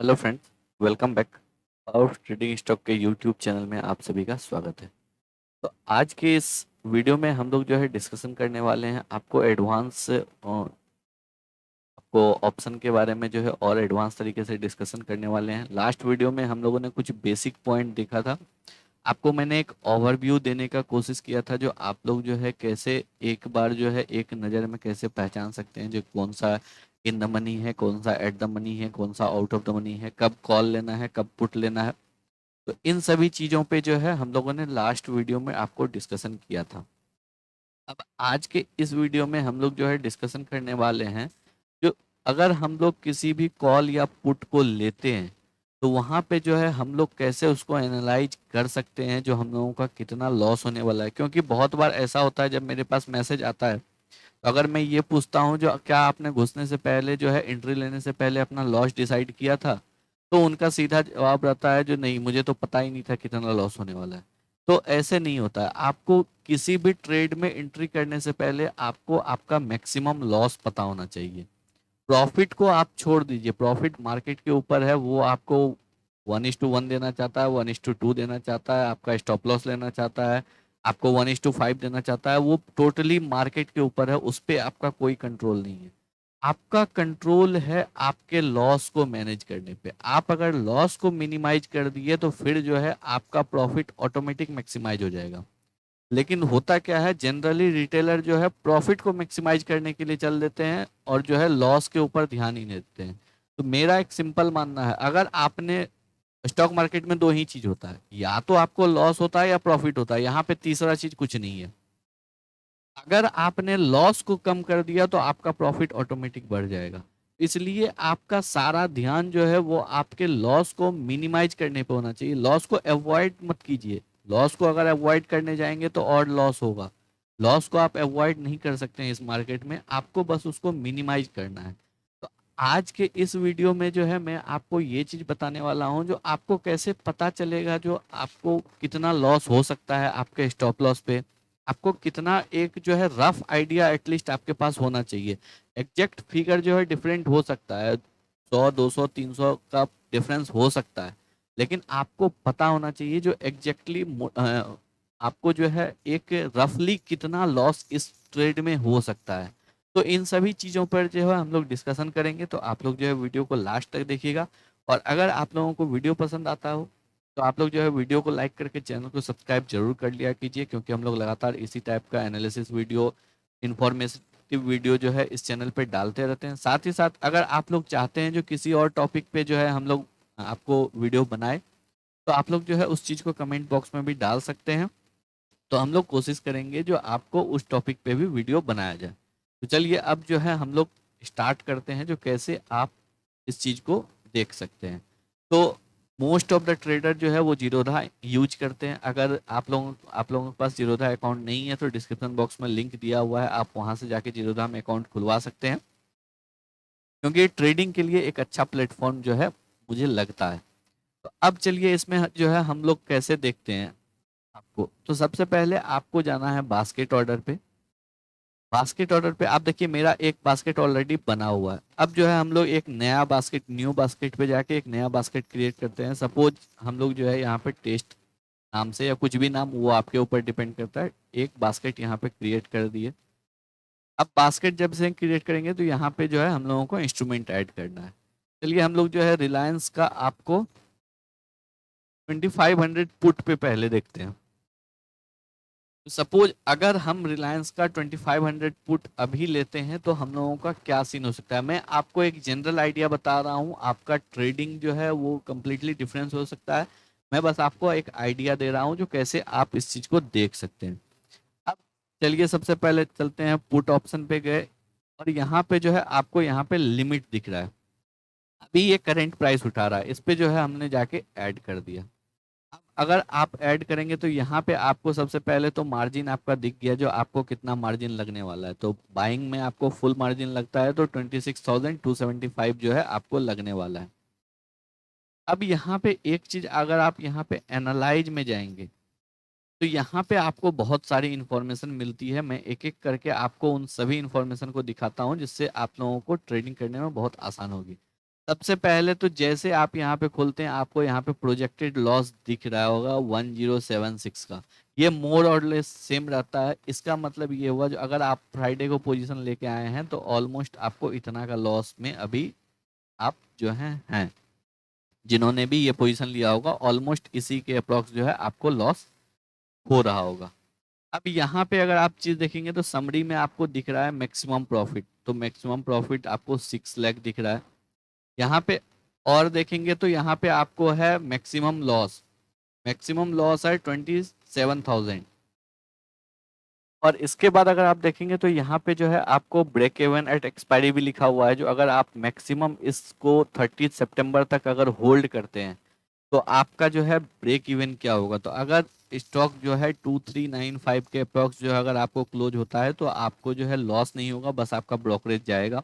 Hello friends, welcome back. Power trading stock के YouTube channel में आप सभी का स्वागत है। तो आज के इस वीडियो में हम लोग जो है डिस्कशन करने वाले हैं आपको आपको ऑप्शन के बारे में जो है और एडवांस तरीके से डिस्कशन करने वाले हैं। लास्ट वीडियो में हम लोगों ने कुछ बेसिक पॉइंट देखा था। आपको मैंने एक ओवरव्यू देने का कोशिश किया था जो आप लोग जो है कैसे एक बार जो है एक नज़र में कैसे पहचान सकते हैं जो कौन सा इन द मनी है, कौन सा एट द मनी है, कौन सा आउट ऑफ द मनी है, कब कॉल लेना है, कब पुट लेना है। तो इन सभी चीज़ों पे जो है हम लोगों ने लास्ट वीडियो में आपको डिस्कशन किया था। अब आज के इस वीडियो में हम लोग जो है डिस्कशन करने वाले हैं जो अगर हम लोग किसी भी कॉल या पुट को लेते हैं तो वहाँ पे जो है हम लोग कैसे उसको एनालाइज कर सकते हैं जो हम लोगों का कितना लॉस होने वाला है। क्योंकि बहुत बार ऐसा होता है जब मेरे पास मैसेज आता है तो अगर मैं ये पूछता हूँ जो क्या आपने घुसने से पहले जो है एंट्री लेने से पहले अपना लॉस डिसाइड किया था, तो उनका सीधा जवाब रहता है जो नहीं, मुझे तो पता ही नहीं था कितना लॉस होने वाला है। तो ऐसे नहीं होता है। आपको किसी भी ट्रेड में एंट्री करने से पहले आपको आपका मैक्सिमम लॉस पता होना चाहिए। प्रॉफिट को आप छोड़ दीजिए, प्रॉफिट मार्केट के ऊपर है, वो आपको 1:1 देना चाहता है, 1:2 देना चाहता है, आपका स्टॉप लॉस लेना चाहता है, आपको 1:5 देना चाहता है। वो टोटली मार्केट के ऊपर है, उस पर आपका कोई कंट्रोल नहीं है। आपका कंट्रोल है आपके लॉस को मैनेज करने पे। आप अगर लॉस को मिनिमाइज कर दिए तो फिर जो है आपका प्रॉफिट ऑटोमेटिक मैक्सिमाइज हो जाएगा। लेकिन होता क्या है, जनरली रिटेलर जो है प्रॉफिट को मैक्सिमाइज करने के लिए चल देते हैं और जो है लॉस के ऊपर ध्यान ही नहीं देते हैं। तो मेरा एक सिंपल मानना है, अगर आपने स्टॉक मार्केट में दो ही चीज होता है, या तो आपको लॉस होता है या प्रॉफिट होता है, यहाँ पे तीसरा चीज कुछ नहीं है। अगर आपने लॉस को कम कर दिया तो आपका प्रॉफिट ऑटोमेटिक बढ़ जाएगा। इसलिए आपका सारा ध्यान जो है वो आपके लॉस को मिनिमाइज करने पे होना चाहिए। लॉस को अवॉइड मत कीजिए। लॉस को अगर अवॉइड करने जाएंगे तो और लॉस होगा। लॉस को आप अवॉइड नहीं कर सकते हैं इस मार्केट में, आपको बस उसको मिनिमाइज करना है। तो आज के इस वीडियो में जो है मैं आपको ये चीज बताने वाला हूँ जो आपको कैसे पता चलेगा जो आपको कितना लॉस हो सकता है आपके स्टॉप लॉस पे। आपको कितना एक जो है रफ आइडिया एटलीस्ट आपके पास होना चाहिए। एग्जैक्ट फिगर जो है डिफरेंट हो सकता है, 100, 200, 300 का डिफरेंस हो सकता है। लेकिन आपको पता होना चाहिए जो एग्जैक्टली आपको जो है एक रफली कितना लॉस इस ट्रेड में हो सकता है। तो इन सभी चीज़ों पर जो है हम लोग डिस्कशन करेंगे, तो आप लोग जो है वीडियो को लास्ट तक देखिएगा। और अगर आप लोगों को वीडियो पसंद आता हो तो आप लोग जो है वीडियो को लाइक करके चैनल को सब्सक्राइब जरूर कर लिया कीजिए, क्योंकि हम लोग लगातार इसी टाइप का एनालिसिस वीडियो, इंफॉर्मेटिव वीडियो जो है इस चैनल पे डालते रहते हैं। साथ ही साथ अगर आप लोग चाहते हैं जो किसी और टॉपिक पे जो है हम लोग आपको वीडियो बनाए, तो आप लोग जो है उस चीज़ को कमेंट बॉक्स में भी डाल सकते हैं। तो हम लोग कोशिश करेंगे जो आपको उस टॉपिक पे भी वीडियो बनाया जाए। तो चलिए अब जो है हम लोग स्टार्ट करते हैं जो कैसे आप इस चीज़ को देख सकते हैं। तो मोस्ट ऑफ द ट्रेडर जो है वो जीरोधा यूज करते हैं। अगर आप लोगों के पास जीरोधा अकाउंट नहीं है तो डिस्क्रिप्शन बॉक्स में लिंक दिया हुआ है, आप वहां से जाके जीरोधा में अकाउंट खुलवा सकते हैं, क्योंकि ट्रेडिंग के लिए एक अच्छा प्लेटफॉर्म जो है मुझे लगता है। तो अब चलिए इसमें जो है हम लोग कैसे देखते हैं आपको। तो सबसे पहले आपको जाना है बास्केट ऑर्डर पे। बास्केट ऑर्डर पे आप देखिए मेरा एक बास्केट ऑलरेडी बना हुआ है। अब जो है हम लोग एक नया बास्केट, न्यू बास्केट पे जाके एक नया बास्केट क्रिएट करते हैं। सपोज हम लोग जो है यहाँ पे टेस्ट नाम से या कुछ भी नाम, वो आपके ऊपर डिपेंड करता है, एक बास्केट यहाँ पे क्रिएट कर दिए। अब बास्केट जब से क्रिएट करेंगे तो यहाँ पे जो है हम लोगों को इंस्ट्रूमेंट ऐड करना है। चलिए हम लोग जो है रिलायंस का आपको 2500 पुट पे पहले देखते हैं। सपोज अगर हम रिलायंस का 2500 पुट अभी लेते हैं तो हम लोगों का क्या सीन हो सकता है। मैं आपको एक जनरल आइडिया बता रहा हूँ, आपका ट्रेडिंग जो है वो कम्प्लीटली डिफरेंस हो सकता है। मैं बस आपको एक आइडिया दे रहा हूँ जो कैसे आप इस चीज को देख सकते हैं। अब चलिए सबसे पहले चलते हैं पुट ऑप्शन पे गए, और यहाँ पे जो है आपको यहाँ पे लिमिट दिख रहा है। अभी ये करंट प्राइस उठा रहा है, इस पे जो है हमने जाके ऐड कर दिया। अब अगर आप ऐड करेंगे तो यहाँ पे आपको सबसे पहले तो मार्जिन आपका दिख गया, जो आपको कितना मार्जिन लगने वाला है। तो बाइंग में आपको फुल मार्जिन लगता है तो 26,275 जो है आपको लगने वाला है। अब यहाँ पे एक चीज, अगर आप यहाँ पे एनालाइज में जाएंगे तो यहाँ पे आपको बहुत सारी इंफॉर्मेशन मिलती है। मैं एक एक करके आपको उन सभी इंफॉर्मेशन को दिखाता हूँ जिससे आप लोगों को ट्रेडिंग करने में बहुत आसान होगी। सबसे पहले तो जैसे आप यहाँ पे खोलते हैं, आपको यहाँ पे प्रोजेक्टेड लॉस दिख रहा होगा 1076 का। ये मोर और लेस सेम रहता है। इसका मतलब ये हुआ, जो अगर आप फ्राइडे को पोजीशन लेके आए हैं तो ऑलमोस्ट आपको इतना का लॉस में अभी आप जो हैं। जिन्होंने भी ये पोजीशन लिया होगा ऑलमोस्ट इसी के अप्रॉक्स जो है आपको लॉस हो रहा होगा। अब यहाँ पे अगर आप चीज देखेंगे तो समरी में आपको दिख रहा है मैक्सिमम प्रॉफिट, तो मैक्सिमम प्रॉफिट आपको 6 लाख दिख रहा है यहाँ पे। और देखेंगे तो यहाँ पे आपको है मैक्सिमम लॉस, मैक्सिमम लॉस है 27,000। और इसके बाद अगर आप देखेंगे तो यहाँ पे जो है आपको ब्रेक इवन एट एक्सपायरी भी लिखा हुआ है, जो अगर आप मैक्सिमम इसको 30 सितंबर तक अगर होल्ड करते हैं तो आपका जो है ब्रेक इवन क्या होगा। तो अगर स्टॉक जो है 2395 के अप्रॉक्स जो है अगर आपको क्लोज होता है तो आपको जो है लॉस नहीं होगा, बस आपका ब्रोकरेज जाएगा।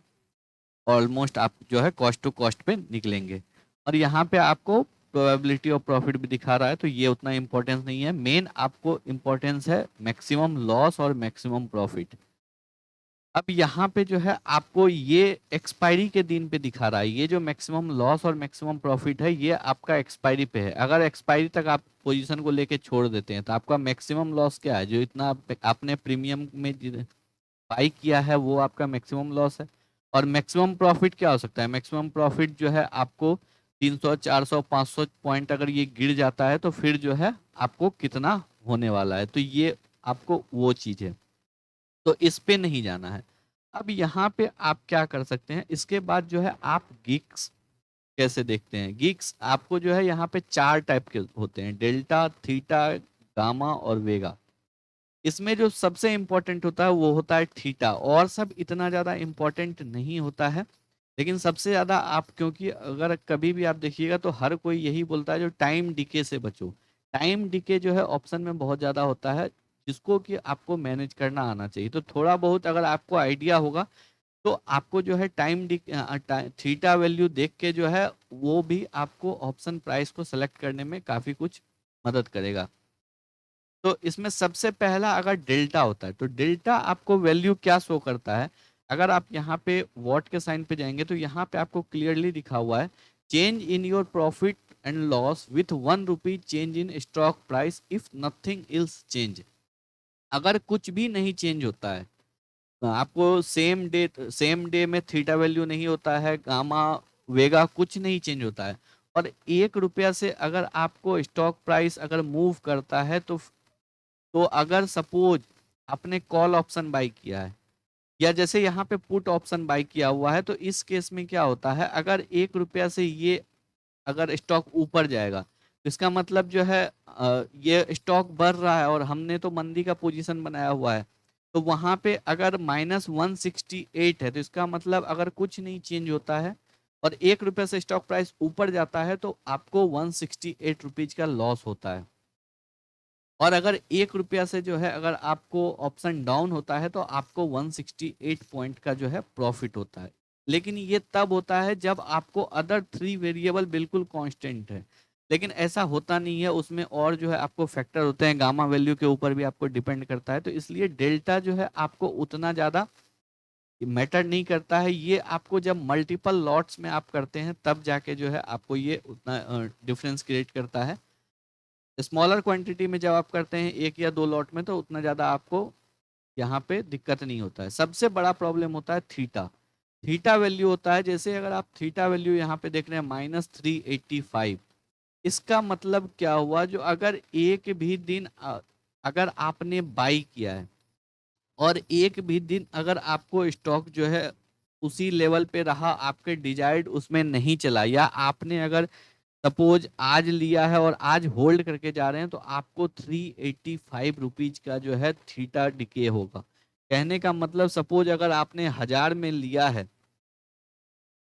ऑलमोस्ट आप जो है कॉस्ट टू कॉस्ट पे निकलेंगे। और यहाँ पे आपको प्रोबेबिलिटी ऑफ प्रॉफिट भी दिखा रहा है, तो ये उतना इंपॉर्टेंस नहीं है। मेन आपको इंपॉर्टेंस है मैक्सिमम लॉस और मैक्सिमम प्रॉफिट। अब यहाँ पे जो है आपको ये एक्सपायरी के दिन पे दिखा रहा है, ये जो मैक्सिमम लॉस और मैक्सिमम प्रॉफिट है ये आपका एक्सपायरी पे है। अगर एक्सपायरी तक आप पोजीशन को लेके छोड़ देते हैं तो आपका मैक्सिमम लॉस क्या है, जो इतना आपने प्रीमियम में बाई किया है वो आपका मैक्सिमम लॉस है। और मैक्सिमम प्रॉफिट क्या हो सकता है, मैक्सिमम प्रॉफिट जो है आपको 300 400 500 पॉइंट अगर ये गिर जाता है तो फिर जो है आपको कितना होने वाला है, तो ये आपको वो चीज है, तो इस पे नहीं जाना है। अब यहाँ पे आप क्या कर सकते हैं, इसके बाद जो है आप गिग्स कैसे देखते हैं। गिग्स आपको जो है यहाँ पे 4 टाइप के होते हैं, डेल्टा, थीटा, गामा और वेगा। इसमें जो सबसे इंपॉर्टेंट होता है वो होता है थीटा, और सब इतना ज्यादा इंपॉर्टेंट नहीं होता है। लेकिन सबसे ज्यादा आप, क्योंकि अगर कभी भी आप देखिएगा तो हर कोई यही बोलता है जो टाइम डिके से बचो। टाइम डिके जो है ऑप्शन में बहुत ज्यादा होता है, जिसको कि आपको मैनेज करना आना चाहिए। तो थोड़ा बहुत अगर आपको आइडिया होगा तो आपको जो है थीटा वैल्यू देख के जो है वो भी आपको ऑप्शन प्राइस को सेलेक्ट करने में काफी कुछ मदद करेगा। तो इसमें सबसे पहला अगर डेल्टा होता है तो डेल्टा आपको वैल्यू क्या शो करता है। अगर आप यहाँ पे वॉट के साइन पे जाएंगे तो यहाँ पे आपको क्लियरली लिखा हुआ है, change in your profit and loss with 1 rupee change in stock price if nothing ills change. अगर कुछ भी नहीं चेंज होता है, आपको सेम डे में थीटा वैल्यू नहीं होता है, गामा वेगा कुछ नहीं चेंज होता है, और 1 रुपया से अगर आपको स्टॉक प्राइस अगर मूव करता है तो अगर सपोज आपने कॉल ऑप्शन बाई किया है या जैसे यहाँ पे पुट ऑप्शन बाई किया हुआ है, तो इस केस में क्या होता है, अगर 1 रुपया से ये अगर स्टॉक ऊपर जाएगा तो इसका मतलब जो है ये स्टॉक बढ़ रहा है और हमने तो मंदी का पोजीशन बनाया हुआ है। तो वहां पे अगर -168 है तो इसका मतलब अगर कुछ नहीं चेंज होता है और 1 रुपया से स्टॉक प्राइस ऊपर जाता है तो आपको 168 रुपीज का लॉस होता है। और अगर 1 रुपया से जो है अगर आपको ऑप्शन डाउन होता है तो आपको 168 पॉइंट का जो है प्रॉफिट होता है। लेकिन ये तब होता है जब आपको अदर 3 वेरिएबल बिल्कुल कांस्टेंट है। लेकिन ऐसा होता नहीं है, उसमें और जो है आपको फैक्टर होते हैं, गामा वैल्यू के ऊपर भी आपको डिपेंड करता है। तो इसलिए डेल्टा जो है आपको उतना ज्यादा मैटर नहीं करता है। ये आपको जब मल्टीपल लॉट्स में आप करते हैं तब जाके जो है आपको ये उतना डिफरेंस क्रिएट करता है। स्मॉलर क्वांटिटी में जब आप करते हैं 1 या 2 लॉट में तो उतना ज़्यादा आपको यहाँ पे दिक्कत नहीं होता है। सबसे बड़ा प्रॉब्लम होता है थीटा। थीटा वैल्यू होता है, जैसे अगर आप थीटा वैल्यू यहाँ पे देख रहे हैं -385, इसका मतलब क्या हुआ, जो अगर एक भी दिन अगर आपने बाई किया है और एक भी दिन अगर आपको स्टॉक जो है उसी लेवल पे रहा, आपके डिजायर्ड उसमें नहीं चला, या आपने अगर सपोज आज लिया है और आज होल्ड करके जा रहे हैं तो आपको 385 रुपीज का जो है थीटा डिके होगा। कहने का मतलब सपोज अगर आपने 1000 में लिया है,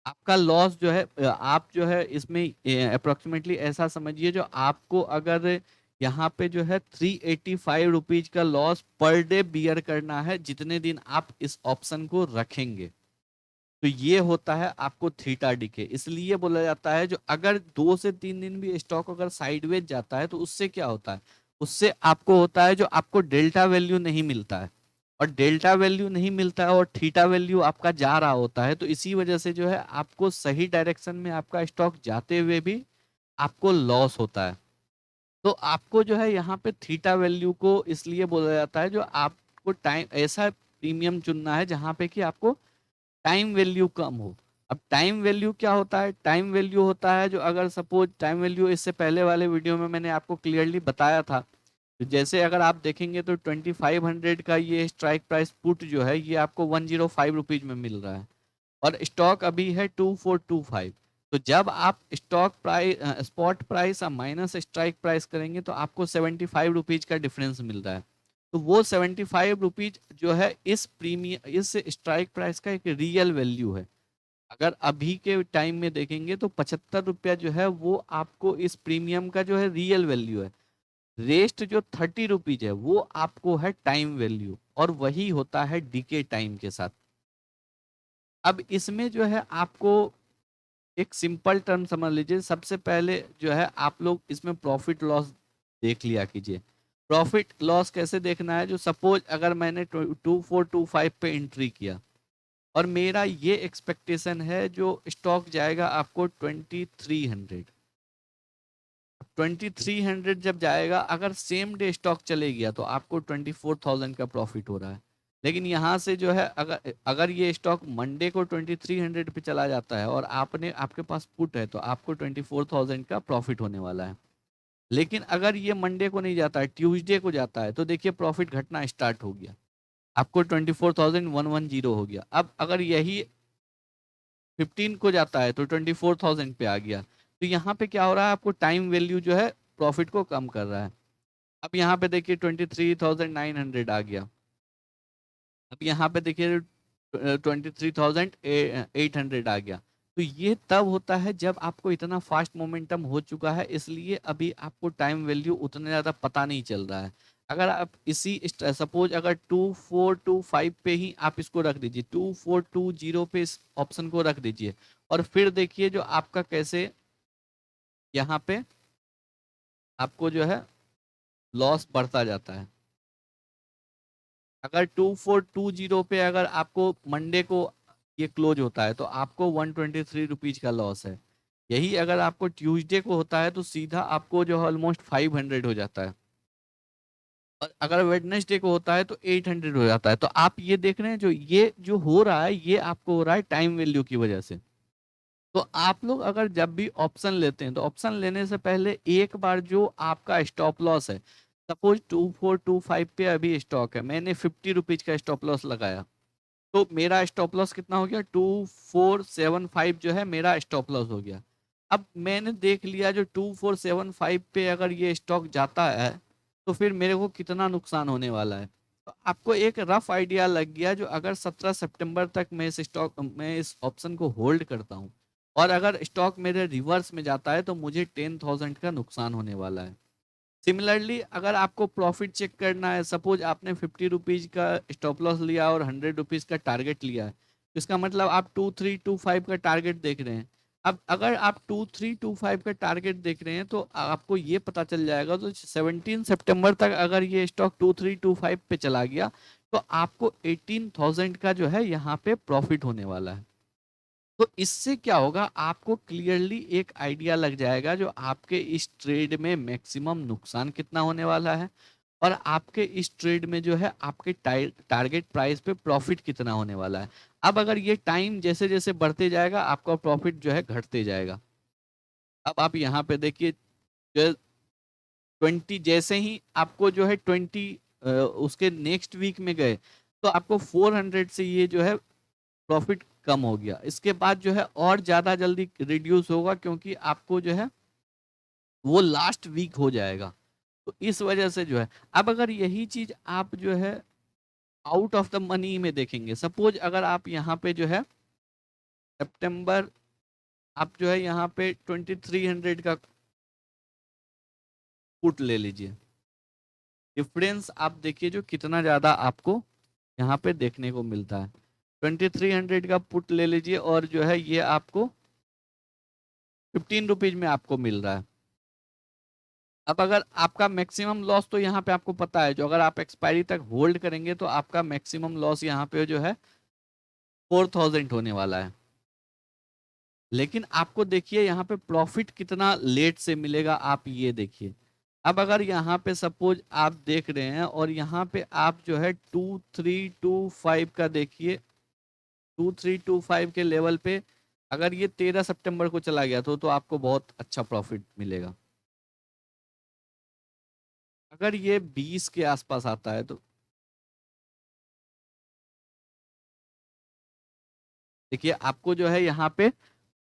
आपका लॉस जो है आप जो है इसमें अप्रोक्सीमेटली ऐसा समझिए, जो आपको अगर यहाँ पे जो है 385 रुपीज का लॉस पर डे बियर करना है जितने दिन आप इस ऑप्शन को रखेंगे, तो ये होता है आपको थीटा डिके। इसलिए बोला जाता है जो अगर 2 से 3 दिन भी स्टॉक अगर साइडवेज जाता है तो उससे क्या होता है, उससे आपको होता है जो आपको डेल्टा वैल्यू नहीं मिलता है। और डेल्टा वैल्यू नहीं मिलता है और थीटा वैल्यू आपका जा रहा होता है, तो इसी वजह से जो है आपको सही डायरेक्शन में आपका स्टॉक जाते हुए भी आपको लॉस होता है। तो आपको जो है यहाँ पे थीटा वैल्यू को इसलिए बोला जाता है, जो आपको टाइम ऐसा प्रीमियम चुनना है जहाँ पे कि आपको टाइम वैल्यू कम हो। अब टाइम वैल्यू क्या होता है? टाइम वैल्यू होता है जो, अगर सपोज टाइम वैल्यू इससे पहले वाले वीडियो में मैंने आपको क्लियरली बताया था। तो जैसे अगर आप देखेंगे तो 2500 का ये स्ट्राइक प्राइस पुट जो है ये आपको 105 रुपीज में मिल रहा है और स्टॉक अभी है 2425। तो जब आप स्टॉक प्राइस स्पॉट प्राइस और माइनस स्ट्राइक प्राइस करेंगे तो आपको 75 रुपीज का डिफरेंस मिल रहा है। तो वो 75 रुपीज जो है इस प्रीमियम इस स्ट्राइक प्राइस का एक रियल वैल्यू है। अगर अभी के टाइम में देखेंगे तो 75 रुपया जो है वो आपको इस प्रीमियम का जो है रियल वैल्यू है। रेस्ट जो 30 रुपीज है वो आपको है टाइम वैल्यू, और वही होता है डीके टाइम के साथ। अब इसमें जो है आपको एक सिंपल टर्म समझ लीजिए। सबसे पहले जो है आप लोग इसमें प्रॉफिट लॉस देख लिया कीजिए। प्रॉफिट लॉस कैसे देखना है? जो सपोज अगर मैंने 2425 पे एंट्री किया और मेरा ये एक्सपेक्टेशन है जो स्टॉक जाएगा आपको 2300। 2300 जब जाएगा, अगर सेम डे स्टॉक चले गया तो आपको 24,000 का प्रॉफिट हो रहा है। लेकिन यहाँ से जो है अगर अगर ये स्टॉक मंडे को 2300 पे चला जाता है और आपने आपके पास पुट है तो आपको 24,000 का प्रॉफिट होने वाला है। लेकिन अगर ये मंडे को नहीं जाता है, ट्यूसडे को जाता है, तो देखिए प्रॉफिट घटना स्टार्ट हो गया, आपको 24,110 हो गया। अब अगर यही 15 को जाता है तो 24,000 पे आ गया। तो यहाँ पे क्या हो रहा है? आपको टाइम वैल्यू जो है प्रॉफिट को कम कर रहा है। अब यहाँ पे देखिए 23,900 आ गया। अब यहाँ पे देखिए 23,800 आ गया। तो ये तब होता है जब आपको इतना फास्ट मोमेंटम हो चुका है, इसलिए अभी आपको टाइम वैल्यू उतने ज़्यादा पता नहीं चल रहा है। अगर आप इसी सपोज अगर 2425 पे ही आप इसको रख दीजिए, 2420 पे इस ऑप्शन को रख दीजिए और फिर देखिए जो आपका कैसे यहाँ पे आपको जो है लॉस बढ़ता जाता है। अगर 2420 पे अगर आपको मंडे को ये क्लोज होता है तो आपको 123 रुपीज का लॉस है। यही अगर आपको ट्यूसडे को होता है तो सीधा आपको जो है ऑलमोस्ट 500 हो जाता है। और अगर वेडनेसडे को होता है तो 800 हो जाता है। तो आप ये देख रहे हैं जो ये जो हो रहा है ये आपको हो रहा है टाइम वैल्यू की वजह से। तो आप लोग अगर जब भी ऑप्शन लेते हैं तो ऑप्शन लेने से पहले एक बार जो आपका स्टॉप लॉस है, सपोज 2425 पे अभी स्टॉक है, मैंने 50 रुपीज का स्टॉप लॉस लगाया, तो मेरा स्टॉप लॉस कितना हो गया? 2475 जो है मेरा स्टॉप लॉस हो गया। अब मैंने देख लिया जो 2475 पे अगर ये स्टॉक जाता है तो फिर मेरे को कितना नुकसान होने वाला है। तो आपको एक रफ आइडिया लग गया जो अगर 17 सितंबर तक मैं इस ऑप्शन को होल्ड करता हूँ और अगर स्टॉक मेरे रिवर्स में जाता है तो मुझे 10,000 का नुकसान होने वाला है। सिमिलरली अगर आपको प्रॉफिट चेक करना है, सपोज आपने 50 रुपीज का स्टॉप लॉस लिया और 100 रुपीज का टारगेट लिया है, तो इसका मतलब आप 2325 का टारगेट देख रहे हैं। अब अगर आप 2325 का टारगेट देख रहे हैं तो आपको ये पता चल जाएगा, तो 17 सितंबर तक अगर ये स्टॉक 2325 पे चला गया तो आपको 18,000 का जो है यहाँ पे प्रॉफिट होने वाला है। तो इससे क्या होगा? आपको क्लियरली एक आइडिया लग जाएगा जो आपके इस ट्रेड में मैक्सिमम नुकसान कितना होने वाला है और आपके इस ट्रेड में जो है आपके टारगेट प्राइस पे प्रॉफिट कितना होने वाला है। अब अगर ये टाइम जैसे जैसे बढ़ते जाएगा आपका प्रॉफिट जो है घटते जाएगा। अब आप यहाँ पे देखिए, जो 20 जैसे ही आपको जो है 20 उसके नेक्स्ट वीक में गए तो आपको 400 से ये जो है प्रॉफिट कम हो गया। इसके बाद जो है और ज्यादा जल्दी रिड्यूस होगा क्योंकि आपको जो है वो लास्ट वीक हो जाएगा। तो इस वजह से जो है, अब अगर यही चीज आप जो है आउट ऑफ द मनी में देखेंगे, सपोज अगर आप यहाँ पे जो है सितंबर आप जो है यहाँ पे 2300 का पुट ले लीजिए, डिफरेंस आप देखिए जो कितना ज्यादा आपको यहाँ पे देखने को मिलता है। 2300 का पुट ले लीजिए और जो है ये आपको 15 रुपीज में आपको मिल रहा है। अब अगर आपका मैक्सिमम लॉस तो यहाँ पे आपको पता है, जो अगर आप एक्सपायरी तक होल्ड करेंगे तो आपका मैक्सिमम लॉस यहाँ पे जो है 4000 होने वाला है। लेकिन आपको देखिए यहाँ पे प्रॉफिट कितना लेट से मिलेगा, आप ये देखिए। अब अगर यहाँ पे सपोज आप देख रहे हैं और यहाँ पे आप जो है 2325 का देखिए, 2325 के लेवल पे अगर ये 13 सितंबर को चला गया तो आपको बहुत अच्छा प्रॉफिट मिलेगा। अगर ये 20 के आसपास आता है तो देखिए आपको जो है यहाँ पे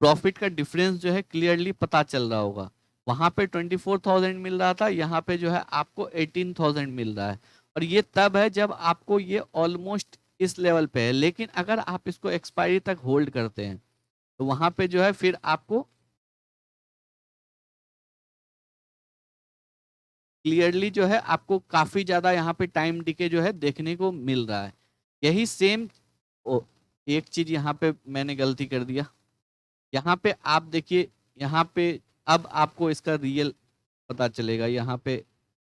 प्रॉफिट का डिफरेंस जो है क्लियरली पता चल रहा होगा। वहां पे 24,000 मिल रहा था, यहाँ पे जो है आपको 18,000 मिल रहा है। और ये तब है जब आपको ये ऑलमोस्ट इस लेवल पे है। लेकिन अगर आप इसको एक्सपायरी तक होल्ड करते हैं तो वहां पे जो है फिर आपको क्लियरली जो है आपको काफी ज्यादा यहाँ पे टाइम डिके जो है देखने को मिल रहा है। यही सेम एक चीज यहाँ पे मैंने गलती कर दिया। यहाँ पे आप देखिए, यहाँ पे अब आपको इसका रियल पता चलेगा। यहाँ पे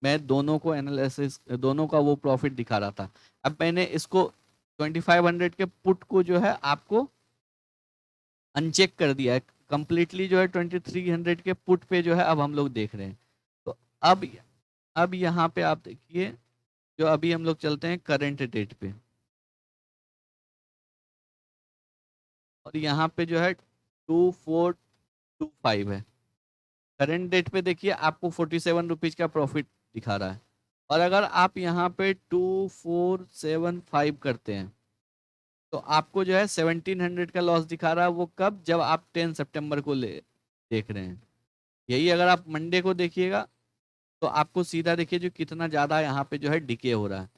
मैं दोनों को एनालिसिस, दोनों का वो प्रॉफिट दिखा रहा था। अब मैंने इसको 2500 के पुट को जो है आपको अनचेक कर दिया है कंप्लीटली। जो है 2300 के पुट पे जो है अब हम लोग देख रहे हैं। तो अब यहाँ पे आप देखिए, जो अभी हम लोग चलते हैं करंट डेट पे, और यहाँ पे जो है 2425 है। करंट डेट पे देखिए आपको 47 रुपीज का प्रॉफिट दिखा रहा है। और अगर आप यहाँ पे 2475 करते हैं तो आपको जो है 1700 का लॉस दिखा रहा है। वो कब? जब आप 10 सितंबर को ले देख रहे हैं। यही अगर आप मंडे को देखिएगा तो आपको सीधा देखिए जो कितना ज्यादा यहाँ पे जो है डिके हो रहा है।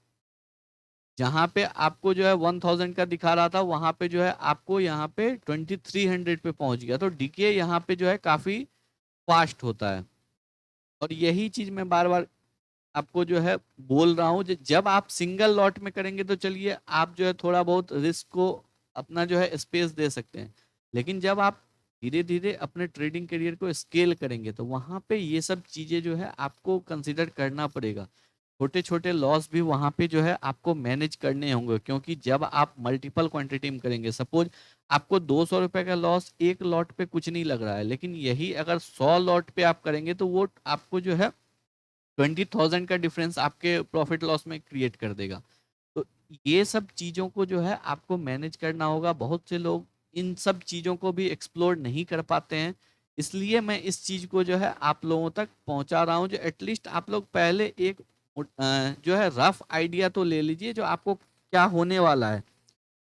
जहां पे आपको जो है 1000 का दिखा रहा था, वहां पे जो है आपको यहाँ पे 2300 पे पहुंच गया। तो डीके यहाँ पे जो है काफी फास्ट होता है। और यही चीज मैं बार बार आपको जो है बोल रहा हूँ, जब आप सिंगल लॉट में करेंगे तो चलिए आप जो है थोड़ा बहुत रिस्क को अपना जो है स्पेस दे सकते हैं। लेकिन जब आप धीरे धीरे अपने ट्रेडिंग करियर को स्केल करेंगे तो वहां पे ये सब चीजें जो है आपको कंसिडर करना पड़ेगा। छोटे छोटे लॉस भी वहां पे जो है आपको मैनेज करने होंगे, क्योंकि जब आप मल्टीपल क्वांटिटी में करेंगे, सपोज आपको 200 रुपए का लॉस एक लॉट पे कुछ नहीं लग रहा है, लेकिन यही अगर 100 लॉट पे आप करेंगे तो वो आपको जो है 20,000 का डिफरेंस आपके प्रॉफिट लॉस में क्रिएट कर देगा। तो ये सब चीजों को जो है आपको मैनेज करना होगा। बहुत से लोग इन सब चीजों को भी एक्सप्लोर नहीं कर पाते हैं। इसलिए मैं इस चीज को जो है आप लोगों तक पहुंचा रहा हूं, जो एटलीस्ट आप लोग पहले एक जो है रफ आइडिया तो ले लीजिए जो आपको क्या होने वाला है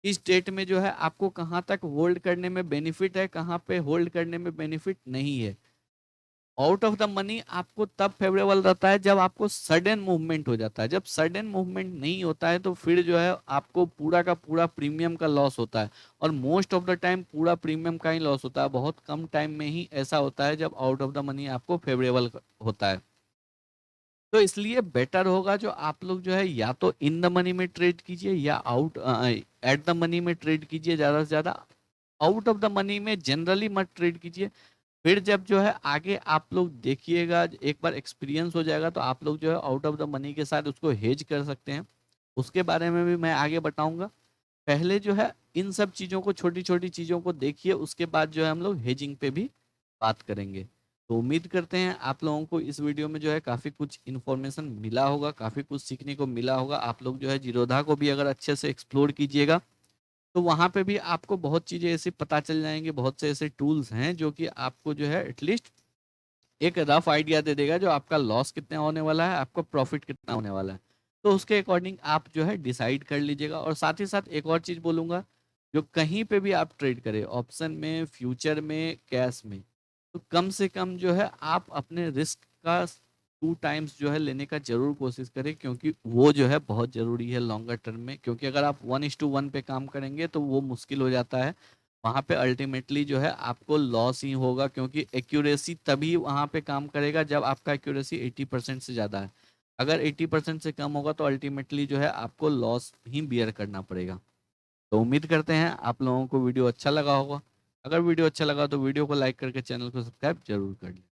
इस डेट में, जो है आपको कहाँ तक होल्ड करने में बेनिफिट है, कहाँ पे होल्ड करने में बेनिफिट नहीं है। आउट ऑफ द मनी आपको तब फेवरेबल रहता है जब आपको सडन मूवमेंट हो जाता है। जब सडन मूवमेंट नहीं होता है तो फिर जो है आपको पूरा का पूरा प्रीमियम का लॉस होता है। और मोस्ट ऑफ द टाइम पूरा प्रीमियम का ही लॉस होता है। बहुत कम टाइम में ही ऐसा होता है जब आउट ऑफ द मनी आपको फेवरेबल होता है। तो इसलिए बेटर होगा जो आप लोग जो है या तो इन द मनी में ट्रेड कीजिए या आउट एट द मनी में ट्रेड कीजिए। ज्यादा से ज्यादा आउट ऑफ द मनी में जनरली मत ट्रेड कीजिए। फिर जब जो है आगे आप लोग देखिएगा, एक बार एक्सपीरियंस हो जाएगा तो आप लोग जो है आउट ऑफ द मनी के साथ उसको हेज कर सकते हैं। उसके बारे में भी मैं आगे बताऊंगा। पहले जो है इन सब चीजों को, छोटी छोटी चीजों को देखिए, उसके बाद जो है हम लोग हेजिंग पे भी बात करेंगे। तो उम्मीद करते हैं आप लोगों को इस वीडियो में जो है काफी कुछ इन्फॉर्मेशन मिला होगा, काफी कुछ सीखने को मिला होगा। आप लोग जो है जीरोधा को भी अगर अच्छे से एक्सप्लोर कीजिएगा तो वहां पे भी आपको बहुत चीजें ऐसी पता चल जाएंगे। बहुत से ऐसे टूल्स हैं जो कि आपको जो है एटलीस्ट एक रफ आइडिया दे देगा जो आपका लॉस कितना होने वाला है, आपको प्रॉफिट कितना होने वाला है। तो उसके अकॉर्डिंग आप जो है डिसाइड कर लीजिएगा। और साथ ही साथ एक और चीज बोलूंगा, जो कहीं पे भी आप ट्रेड करें, ऑप्शन में, फ्यूचर में, कैश में, तो कम से कम जो है आप अपने रिस्क का 2 टाइम्स जो है लेने का जरूर कोशिश करें, क्योंकि वो जो है बहुत जरूरी है लॉन्गर टर्म में। क्योंकि अगर आप 1:1 पे काम करेंगे तो वो मुश्किल हो जाता है। वहां पे अल्टीमेटली जो है आपको लॉस ही होगा, क्योंकि एक्यूरेसी तभी वहां पे काम करेगा जब आपका एक्यूरेसी 80% से ज्यादा है। अगर 80% से कम होगा तो अल्टीमेटली जो है आपको लॉस ही बियर करना पड़ेगा। तो उम्मीद करते हैं आप लोगों को वीडियो अच्छा लगा होगा। अगर वीडियो अच्छा लगा तो वीडियो को लाइक करके चैनल को सब्सक्राइब जरूर कर लें।